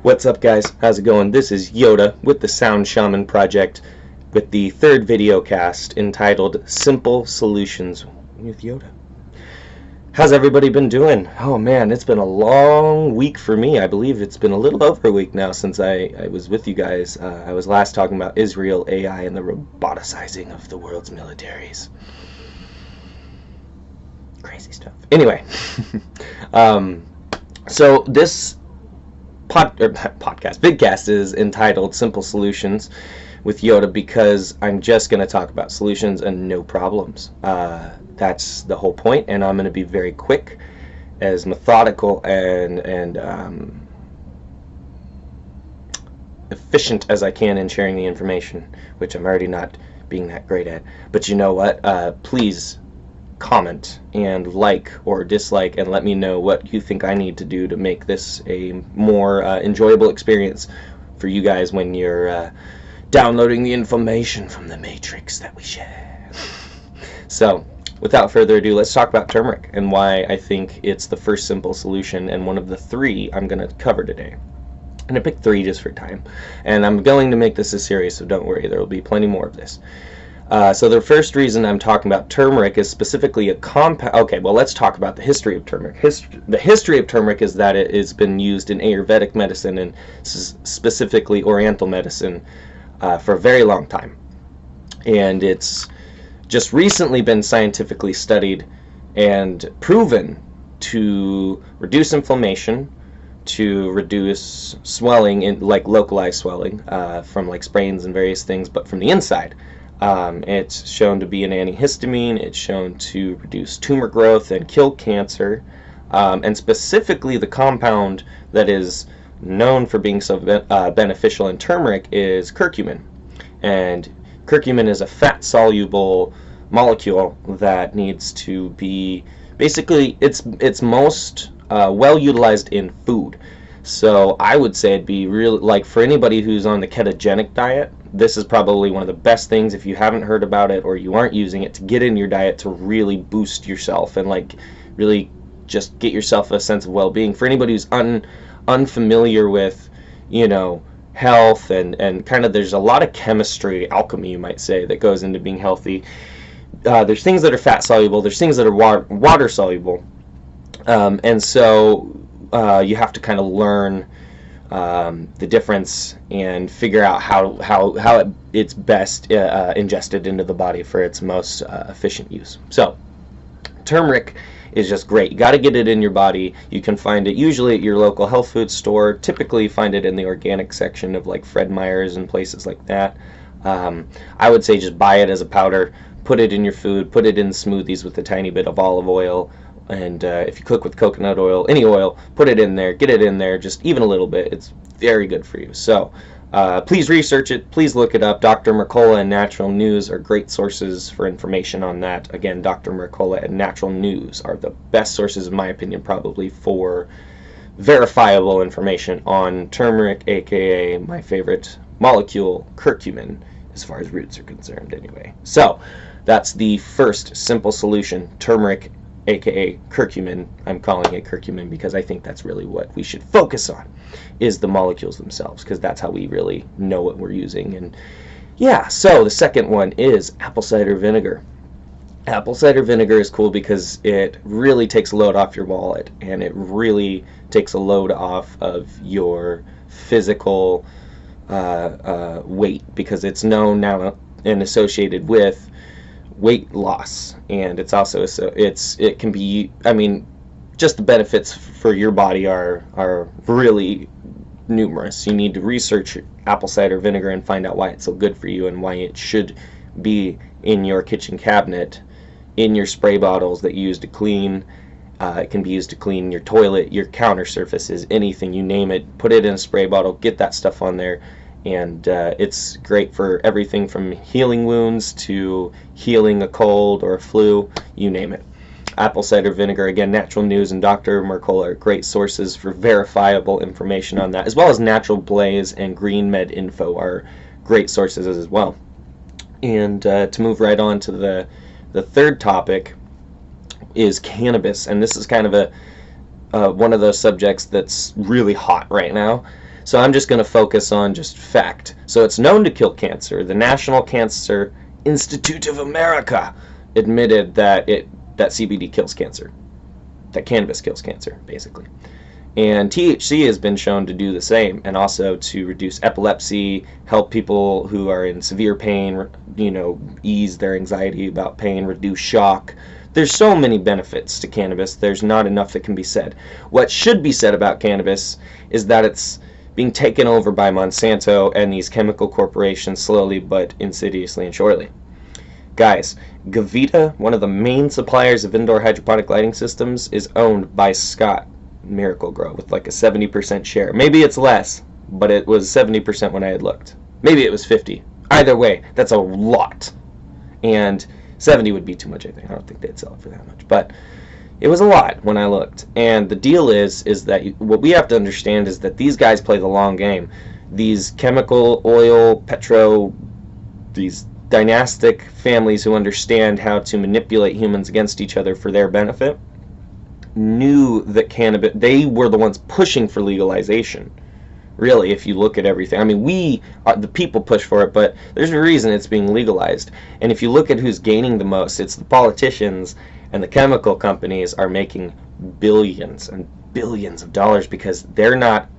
What's up, guys? How's it going? This is Yoda with the Sound Shaman Project with the third video cast entitled Simple Solutions with Yoda. How's everybody been doing? Oh man, it's been a long week for me. I believe it's been a little over a week now since I was with you guys. I was last talking about Israel AI and the roboticizing of the world's militaries. Crazy stuff. Anyway, so this vidcast is entitled Simple Solutions with Yoda because I'm just going to talk about solutions and no problems. That's the whole point, and I'm going to be very quick, as methodical and efficient as I can in sharing the information, which I'm already not being that great at. But you know what? Please comment and like or dislike and let me know what you think I need to do to make this a more enjoyable experience for you guys when you're downloading the information from the matrix that we share. So without further ado, let's talk about turmeric and why I think it's the first simple solution and one of the three I'm going to cover today. And I picked three just for time, and I'm going to make this a series, so don't worry, there will be plenty more of this. So the first reason I'm talking about turmeric is specifically a compound. Okay, well, let's talk about the history of turmeric. The history of turmeric is that it has been used in Ayurvedic medicine and specifically Oriental medicine for a very long time. And it's just recently been scientifically studied and proven to reduce inflammation, to reduce swelling, like localized swelling from like sprains and various things, but from the inside. It's shown to be an antihistamine. It's shown to reduce tumor growth and kill cancer. And specifically, the compound that is known for being so beneficial in turmeric is curcumin. And curcumin is a fat-soluble molecule that needs to be basically it's most well utilized in food. So I would say it'd be really, like, for anybody who's on the ketogenic diet, this is probably one of the best things, if you haven't heard about it or you aren't using it, to get in your diet to really boost yourself and like really just get yourself a sense of well-being. For anybody who's unfamiliar with, you know, health and kind of, there's a lot of chemistry, alchemy you might say, that goes into being healthy. There's things that are fat soluble, there's things that are water soluble, and so you have to kind of learn the difference and figure out how it's best ingested into the body for its most efficient use. So turmeric is just great. You got to get it in your body. You can find it usually at your local health food store. Typically find it in the organic section of like Fred Meyer's and places like that. I would say just buy it as a powder, put it in your food, put it in smoothies with a tiny bit of olive oil, and if you cook with coconut oil, any oil, put it in there, get it in there, just even a little bit. It's very good for you. So please research it, please look it up. Dr. Mercola and Natural News are great sources for information on that. Again, Dr. Mercola and Natural News are the best sources, in my opinion, probably for verifiable information on turmeric, aka my favorite molecule, curcumin, as far as roots are concerned anyway. So that's the first simple solution, turmeric, aka curcumin. I'm calling it curcumin because I think that's really what we should focus on, is the molecules themselves, because that's how we really know what we're using. And yeah, so the second one is apple cider vinegar. Apple cider vinegar is cool because it really takes a load off your wallet, and it really takes a load off of your physical weight, because it's known now and associated with weight loss. And it's also, it can be, I mean, just the benefits for your body are really numerous. You need to research apple cider vinegar and find out why it's so good for you and why it should be in your kitchen cabinet, in your spray bottles that you use to clean. It can be used to clean your toilet, your counter surfaces, anything, you name it. Put it in a spray bottle, get that stuff on there, and it's great for everything from healing wounds to healing a cold or a flu, you name it. Apple cider vinegar, again, Natural News and Dr. Mercola are great sources for verifiable information on that, as well as Natural Blaze and Green Med Info are great sources as well. And to move right on to the third topic is cannabis, and this is kind of one of those subjects that's really hot right now. So I'm just going to focus on just fact. So it's known to kill cancer. The National Cancer Institute of America admitted that CBD kills cancer, that cannabis kills cancer, basically. And THC has been shown to do the same, and also to reduce epilepsy, help people who are in severe pain, ease their anxiety about pain, reduce shock. There's so many benefits to cannabis, there's not enough that can be said. What should be said about cannabis is that it's being taken over by Monsanto and these chemical corporations slowly but insidiously and surely. Guys, Y.O.D.A, one of the main suppliers of indoor hydroponic lighting systems, is owned by Scott Miracle-Gro with like a 70% share. Maybe it's less, but it was 70% when I had looked. Maybe it was 50. Either way, that's a lot. And 70 would be too much, I think. I don't think they'd sell it for that much. But it was a lot when I looked. And the deal is that what we have to understand is that these guys play the long game. These chemical, oil, petro, these dynastic families who understand how to manipulate humans against each other for their benefit knew that cannabis, they were the ones pushing for legalization. Really, if you look at everything, I mean, the people push for it, but there's a reason it's being legalized. And if you look at who's gaining the most, it's the politicians, and the chemical companies are making billions and billions of dollars because they're not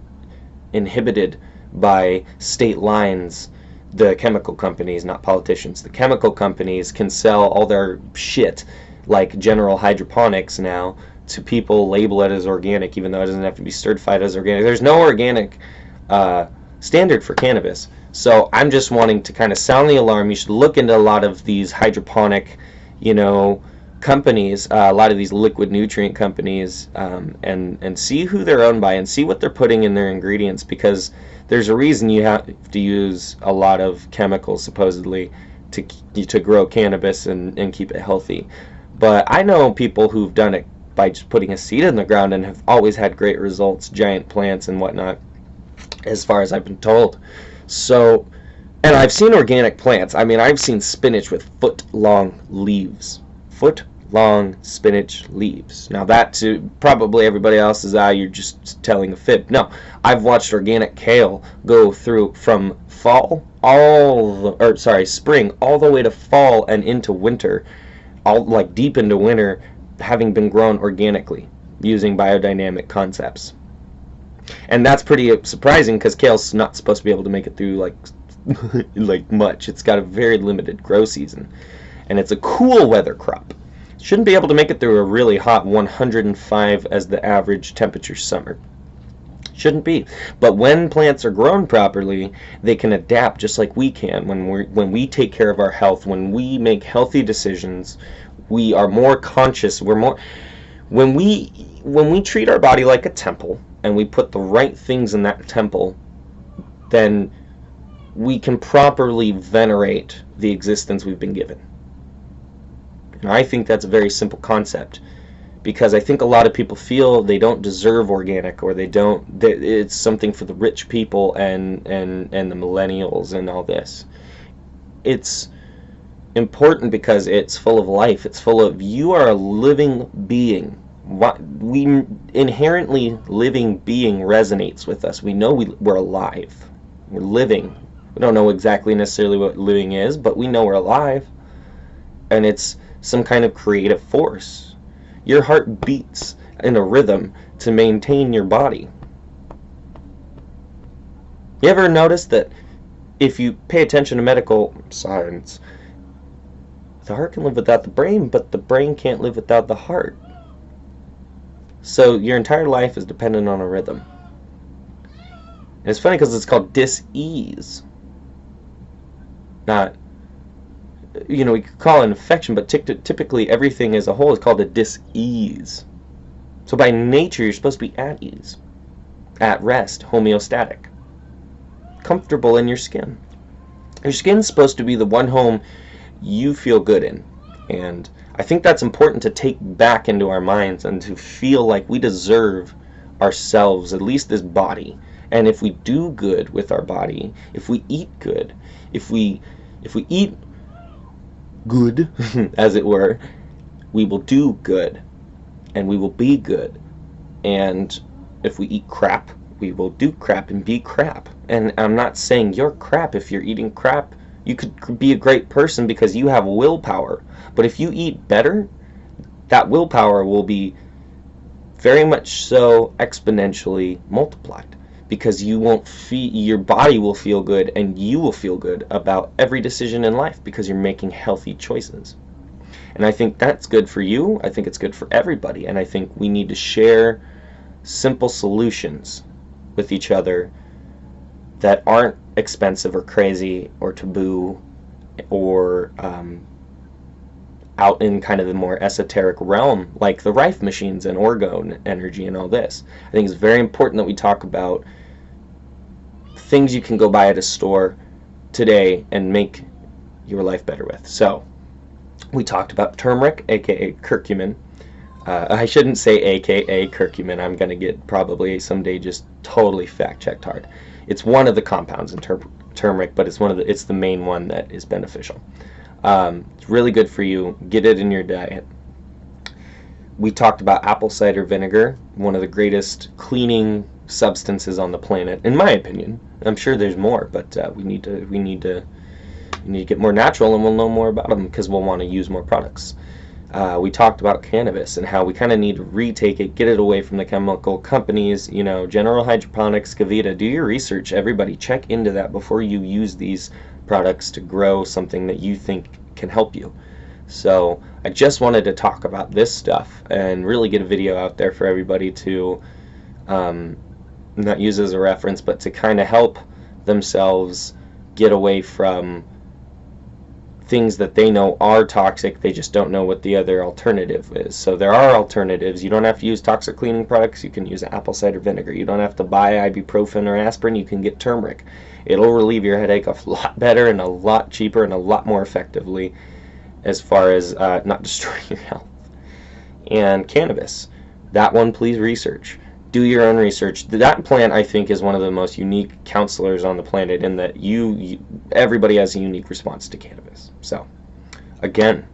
inhibited by state lines. The chemical companies, not politicians. The chemical companies can sell all their shit, like General Hydroponics now, to people, label it as organic, even though it doesn't have to be certified as organic. There's no organic standard for cannabis. So I'm just wanting to kind of sound the alarm. You should look into a lot of these hydroponic, companies, a lot of these liquid nutrient companies, and see who they're owned by and see what they're putting in their ingredients, because there's a reason you have to use a lot of chemicals supposedly to grow cannabis and keep it healthy. But I know people who've done it by just putting a seed in the ground and have always had great results, giant plants and whatnot, as far as I've been told. So, and I've seen organic plants. I mean, I've seen spinach with foot-long leaves. Foot-long spinach leaves. Now that to probably everybody else is, you're just telling a fib. No, I've watched organic kale go through from spring all the way to fall and into winter, all like deep into winter, having been grown organically using biodynamic concepts. And that's pretty surprising because kale's not supposed to be able to make it through like much. It's got a very limited grow season, and it's a cool weather crop. Shouldn't be able to make it through a really hot 105 as the average temperature summer. Shouldn't be. But when plants are grown properly, they can adapt just like we can. When we take care of our health, when we make healthy decisions, we are more conscious. When we treat our body like a temple and we put the right things in that temple, then we can properly venerate the existence we've been given. And I think that's a very simple concept, because I think a lot of people feel they don't deserve organic, or it's something for the rich people and the millennials and all this. It's important because it's full of life. It's full of, you are a living being. We inherently living being resonates with us. We know we're alive. We're living. We don't know exactly necessarily what living is, but we know we're alive. And it's some kind of creative force. Your heart beats in a rhythm to maintain your body. You ever notice that if you pay attention to medical science, the heart can live without the brain, but the brain can't live without the heart. So your entire life is dependent on a rhythm. And it's funny because it's called dis-ease. Not, we could call it an infection, but typically everything as a whole is called a dis-ease. So by nature, you're supposed to be at ease, at rest, homeostatic, comfortable in your skin. Your skin's supposed to be the one home you feel good in. And I think that's important to take back into our minds and to feel like we deserve ourselves, at least this body. And if we do good with our body, if we eat good, if we eat good, as it were, we will do good, and we will be good. And if we eat crap, we will do crap and be crap. And I'm not saying you're crap if you're eating crap. You could be a great person because you have willpower. But if you eat better, that willpower will be very much so exponentially multiplied, because you won't feel, your body will feel good and you will feel good about every decision in life because you're making healthy choices. And I think that's good for you. I think it's good for everybody. And I think we need to share simple solutions with each other that aren't expensive or crazy or taboo or out in kind of the more esoteric realm, like the Rife machines and orgone energy and all this. I think it's very important that we talk about things you can go buy at a store today and make your life better with. So we talked about turmeric, aka curcumin. I shouldn't say aka curcumin. I'm going to get probably someday just totally fact checked hard. It's one of the compounds in turmeric, but it's the main one that is beneficial. It's really good for you. Get it in your diet. We talked about apple cider vinegar, one of the greatest cleaning substances on the planet, in my opinion. I'm sure there's more, but we need to get more natural, and we'll know more about them because we'll want to use more products. We talked about cannabis and how we kind of need to retake it, get it away from the chemical companies, you know, General Hydroponics, Kavita. Do your research, everybody. Check into that before you use these products to grow something that you think can help you. So I just wanted to talk about this stuff and really get a video out there for everybody to not use as a reference, but to kind of help themselves get away from things that they know are toxic. They just don't know what the other alternative is. So there are alternatives. You don't have to use toxic cleaning products. You can use apple cider vinegar. You don't have to buy ibuprofen or aspirin. You can get turmeric. It'll relieve your headache a lot better and a lot cheaper and a lot more effectively, as far as not destroying your health. And cannabis, that one, please research. Do your own research. That plant, I think, is one of the most unique counselors on the planet, in that everybody has a unique response to cannabis. So, again,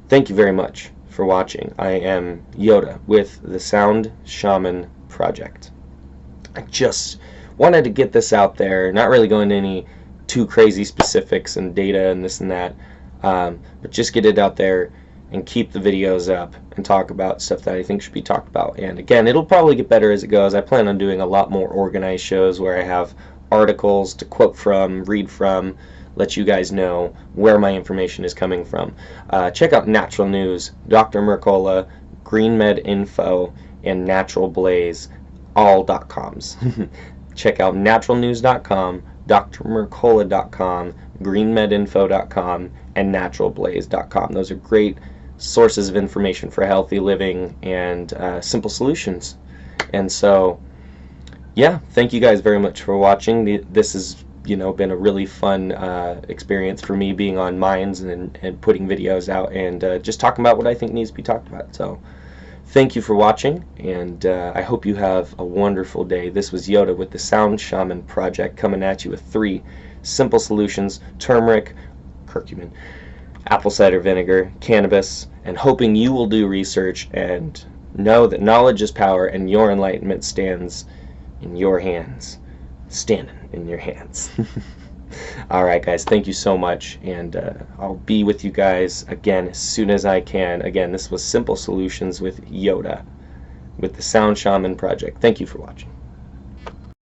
thank you very much for watching. I am Yoda with the Sound Shaman Project. I just wanted to get this out there, not really go into any too crazy specifics and data and this and that, but just get it out there and keep the videos up and talk about stuff that I think should be talked about. And again, it'll probably get better as it goes. I plan on doing a lot more organized shows where I have articles to quote from, read from, let you guys know where my information is coming from. Check out Natural News, Dr. Mercola, Green Med Info, and Natural Blaze, all .coms. Check out naturalnews.com, drmercola.com, greenmedinfo.com, and naturalblaze.com. Those are great sources of information for healthy living and simple solutions. And so, yeah, thank you guys very much for watching. This has, been a really fun experience for me, being on Minds and putting videos out and just talking about what I think needs to be talked about. So, thank you for watching, and I hope you have a wonderful day. This was Yoda with the Sound Shaman Project, coming at you with 3 simple solutions: turmeric, curcumin, apple cider vinegar, cannabis, and hoping you will do research and know that knowledge is power and your enlightenment stands in your hands. Standing in your hands. Alright guys, thank you so much, and I'll be with you guys again as soon as I can. Again, this was Simple Solutions with Yoda with the Sound Shaman Project. Thank you for watching.